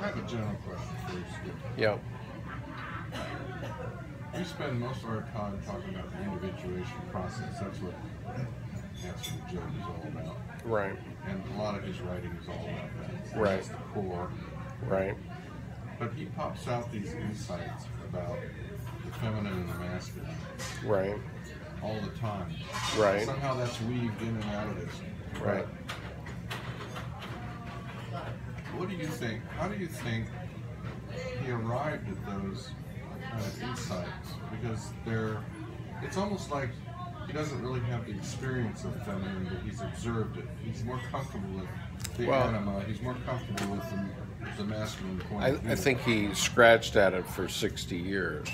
I have a general question for you, Skip. Yeah. We spend most of our time talking about the individuation process. That's what Answer to Jung is all about. Right. And a lot of his writing is all about that. Right. That's the core. Right. But he pops out these insights about the feminine and the masculine. Right. All the time. Right. Somehow that's weaved in and out of this. Right. What do you think? How do you think he arrived at those kind of insights? Because it's almost like he doesn't really have the experience of feminine, but he's observed it. He's more comfortable with the anima. He's more comfortable with the masculine point of view. I think he scratched at it for 60 years,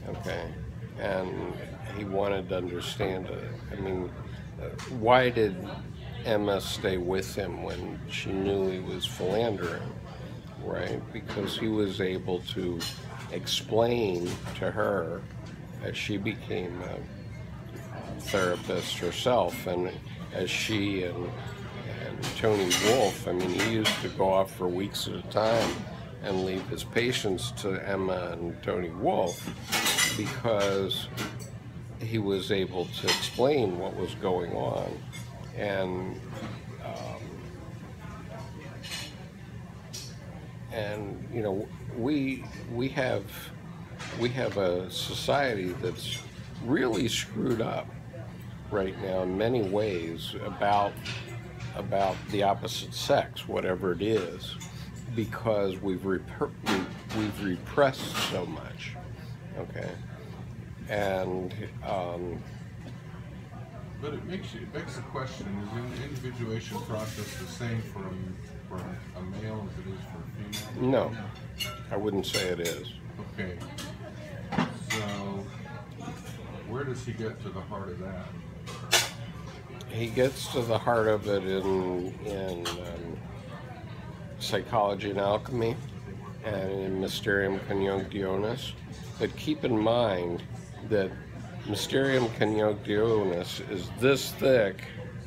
okay? And he wanted to understand it. I mean, why did Emma stay with him when she knew he was philandering, right? Because he was able to explain to her as she became a therapist herself, and as she and Tony Wolfe, I mean, he used to go off for weeks at a time and leave his patients to Emma and Tony Wolfe because he was able to explain what was going on. And you know, we have a society that's really screwed up right now in many ways about the opposite sex, whatever it is, because we've repressed so much, okay? And but it begs the question: is the individuation process the same for a male as it is for a female? no, I wouldn't say it is. Okay. So where does he get to the heart of that? He gets to the heart of it in Psychology and Alchemy and in Mysterium Coniunctionis. But keep in mind that Mysterium Coniunctionis is this thick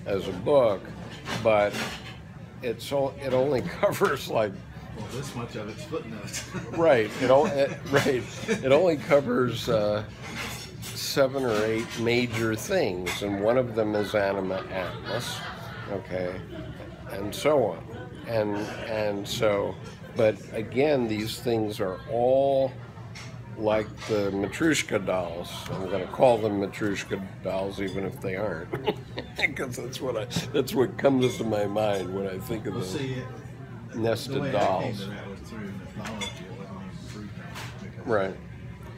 as a book, but it only covers like, well, this much of it's footnotes. right. It only covers 7 or 8 major things, and one of them is anima, animus, okay, and so on, and so, but again, these things are all like the Matryoshka dolls. I'm going to call them Matryoshka dolls, even if they aren't, because that's what comes to my mind when I think of the nested the way dolls. I came to that was through mythology. It wasn't even through them, because Right.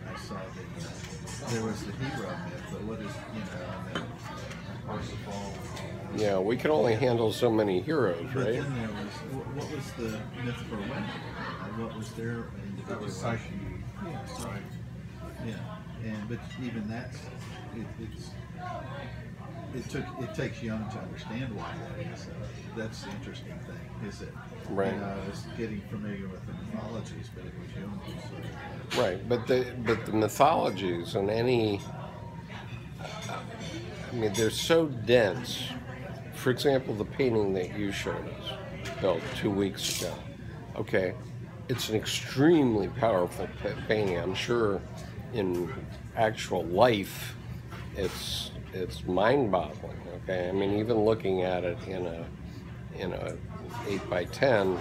I saw that there was the hero myth, but what is, Yeah, we can only handle so many heroes, but right? then there was, what was the myth for women? What was their That was individuation? Psyche. Yeah, Right. yeah, but even that's it takes Jung to understand why that is. That's the interesting thing, is it? Right. I was getting familiar with the mythologies, but it was Jung who sort of, Right, but the mythologies and any, I mean, they're so dense. For example, the painting that you showed us, Bill, 2 weeks ago. Okay, it's an extremely powerful painting. I'm sure in actual life, it's mind-boggling. Okay, I mean, even looking at it in a 8x10,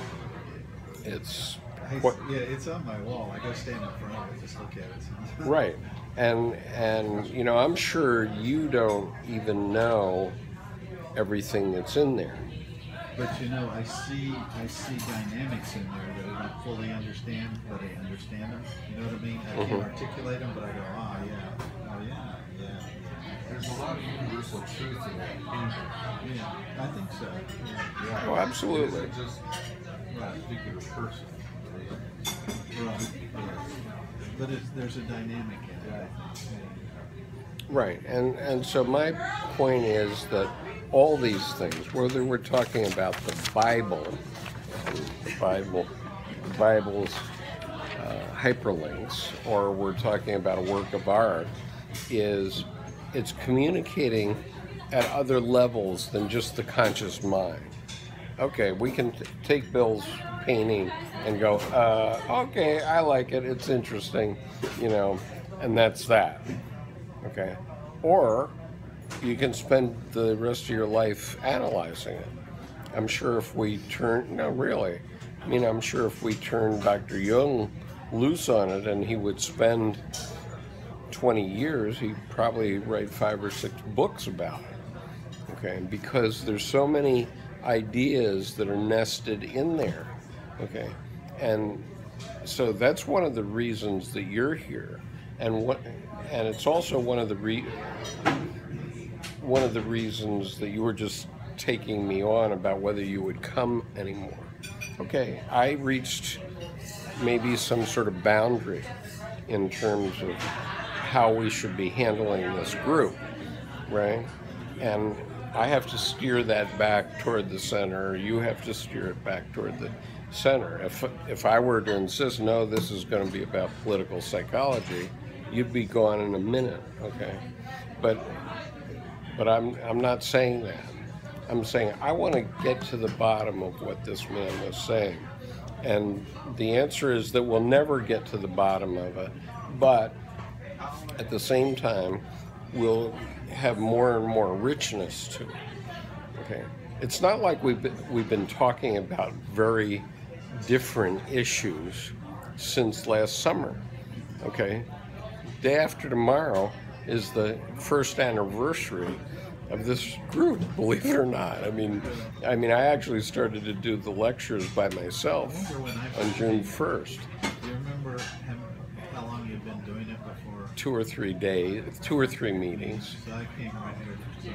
it's yeah, it's on my wall. I go stand in front of it, just look at it. right. And you know, I'm sure you don't even know everything that's in there. But you know, I see dynamics in there that I don't fully understand, but I understand them. You know what I mean? I can't articulate them, but I go, yeah. There's a lot of universal truth in that painting. Yeah, I think so. Yeah. Oh, absolutely. It isn't just a particular person. Right. Yeah. But there's a dynamic in it, I think. Right, and so my point is that all these things, whether we're talking about the Bible's hyperlinks, or we're talking about a work of art, it's communicating at other levels than just the conscious mind. okay, we can take Bill's painting and go, okay, I like it, it's interesting, you know, and that's that. Okay. Or you can spend the rest of your life analyzing it. I'm sure if we turn, no, really, I mean, I'm sure if we turned Dr. Jung loose on it and he would spend 20 years, he'd probably write 5 or 6 books about it. Okay, because there's so many ideas that are nested in there. Okay, and so that's one of the reasons that you're here, and it's also one of the reasons that you were just taking me on about whether you would come anymore. Okay, I reached maybe some sort of boundary in terms of how we should be handling this group, right? And I have to steer that back toward the center. You have to steer it back toward the center. If I were to insist, no, this is going to be about political psychology, you'd be gone in a minute, okay? But I'm not saying that. I'm saying I want to get to the bottom of what this man was saying. And the answer is that we'll never get to the bottom of it, but at the same time, we'll have more and more richness to it. Okay, it's not like we've been talking about very different issues since last summer. Okay, day after tomorrow is the first anniversary of this group, believe it or not. I mean, I actually started to do the lectures by myself on June 1st. Do you remember how long you'd been doing it before? 2 or 3 days, 2 or 3 meetings. So I came right here. So,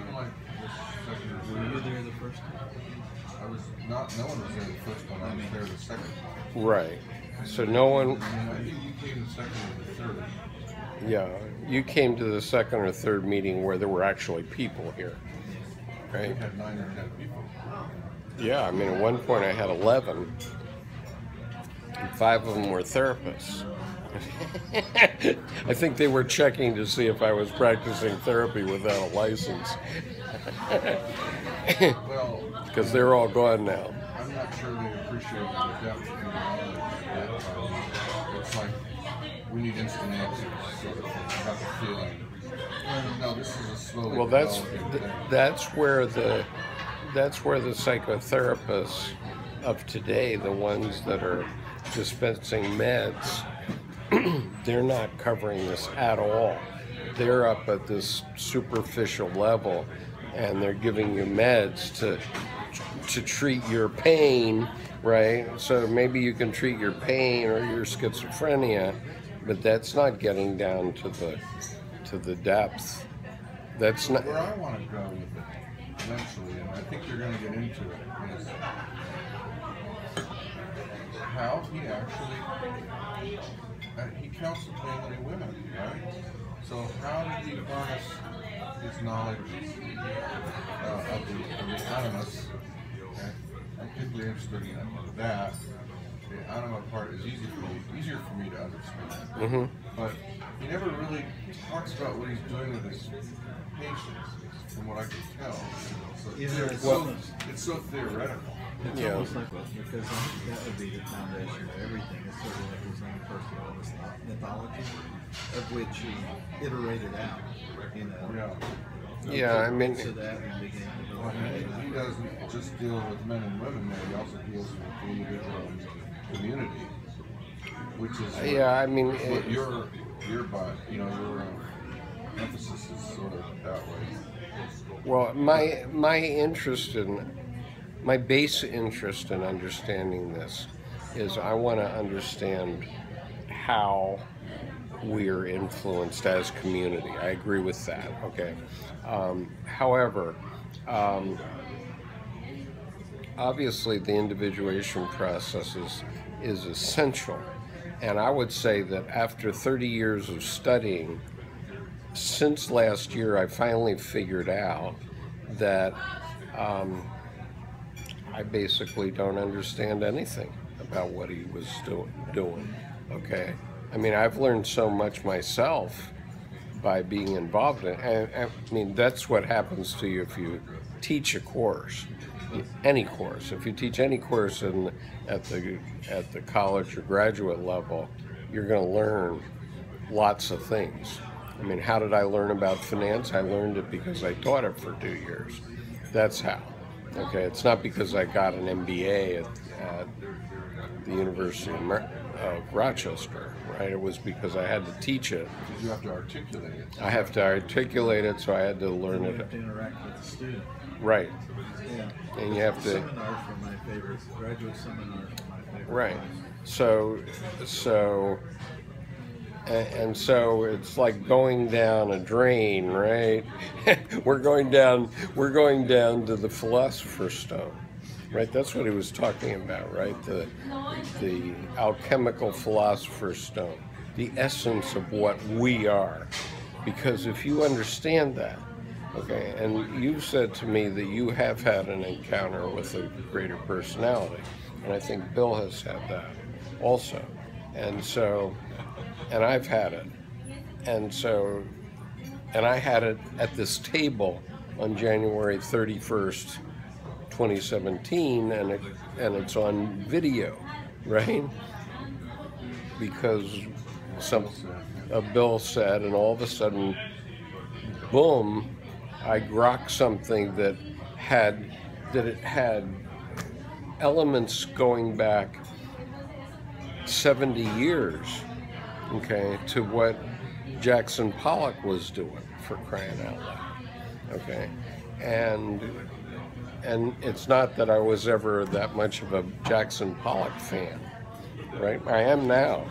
were you there the first time? I was not. No one was there the first one. I was there the second. Right. So no one. I think you came the second or the third. Yeah, you came to the second or third meeting where there were actually people here, right? We had 9 or 10 people. Yeah, I mean, at one point I had 11, and 5 of them were therapists. I think they were checking to see if I was practicing therapy without a license. Well, because they're all gone now. I'm not sure they appreciate the depth of the knowledge at that time. It's like we need instant answers, sort of thing. Have a feeling. No, this is a slowly. Well, that's where the psychotherapists of today, the ones that are dispensing meds, they're not covering this at all. They're up at this superficial level, and they're giving you meds to treat your pain, right? So maybe you can treat your pain or your schizophrenia, but that's not getting down to the depth. That's not where I want to go with it eventually, and I think you're going to get into it, is how he actually he counseled mainly women, right? So how did he harness his knowledge of the animus? Okay? I'm particularly interested in that. The anima part is easier for me to understand. Mm-hmm. But he never really talks about what he's doing with his patients, from what I can tell. So it's so theoretical. It's almost like because I think that would be the foundation of everything. It's sort of like his own personal mythology, of which he iterated out. You know. Yeah, I mean, So that and began to build. He doesn't just deal with men and women there. He also deals with the individual community, which is yeah, I mean, what your emphasis is sort of that way. well, my base interest in understanding this is I want to understand how we're influenced as community. I agree with that. Okay. However, obviously the individuation process is essential, and I would say that after 30 years of studying, since last year I finally figured out that I basically don't understand anything about what he was doing. Okay, I mean, I've learned so much myself by being involved in it. I mean, that's what happens to you if you teach a course. any course. If you teach any course at the college or graduate level, you're going to learn lots of things. I mean, how did I learn about finance? I learned it because I taught it for 2 years. That's how. Okay, it's not because I got an MBA at the University of Rochester, right? It was because I had to teach it. Because you have to articulate it. I have to articulate it, so I had to learn You it. have to interact with the student. Right. Yeah. And you have to. Seminars were my favorite. Graduate seminars were my favorite. Right. class. And so it's like going down a drain, right? we're going down to the Philosopher's Stone, right? That's what he was talking about, right? The alchemical Philosopher's Stone, the essence of what we are. Because if you understand that, okay, and you've said to me that you have had an encounter with a greater personality, and I think Bill has had that also, and I've had it, and I had it at this table on January 31st, 2017, and it's on video, right? Because Bill said, and all of a sudden, boom, I grokked something that it had elements going back 70 years, okay, to what Jackson Pollock was doing, for crying out loud, okay, and it's not that I was ever that much of a Jackson Pollock fan, right? I am now,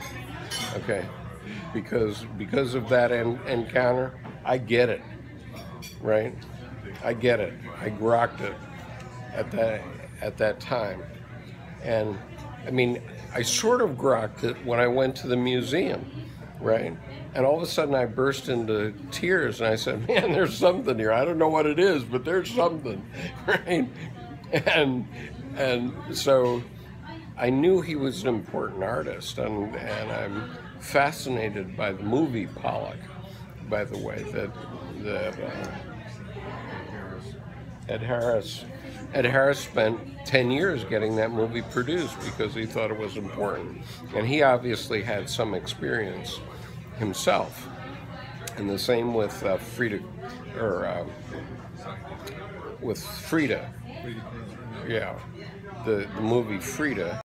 okay, because of that encounter, I get it, right? I get it. I grokked it at that time, and I mean, I sort of grokked it when I went to the museum, right? And all of a sudden I burst into tears and I said, man, there's something here. I don't know what it is, but there's something, right? And so I knew he was an important artist, and I'm fascinated by the movie Pollock, by the way, that Ed Harris spent 10 years getting that movie produced because he thought it was important. And he obviously had some experience himself. And the same with Frida. Yeah, the movie Frida.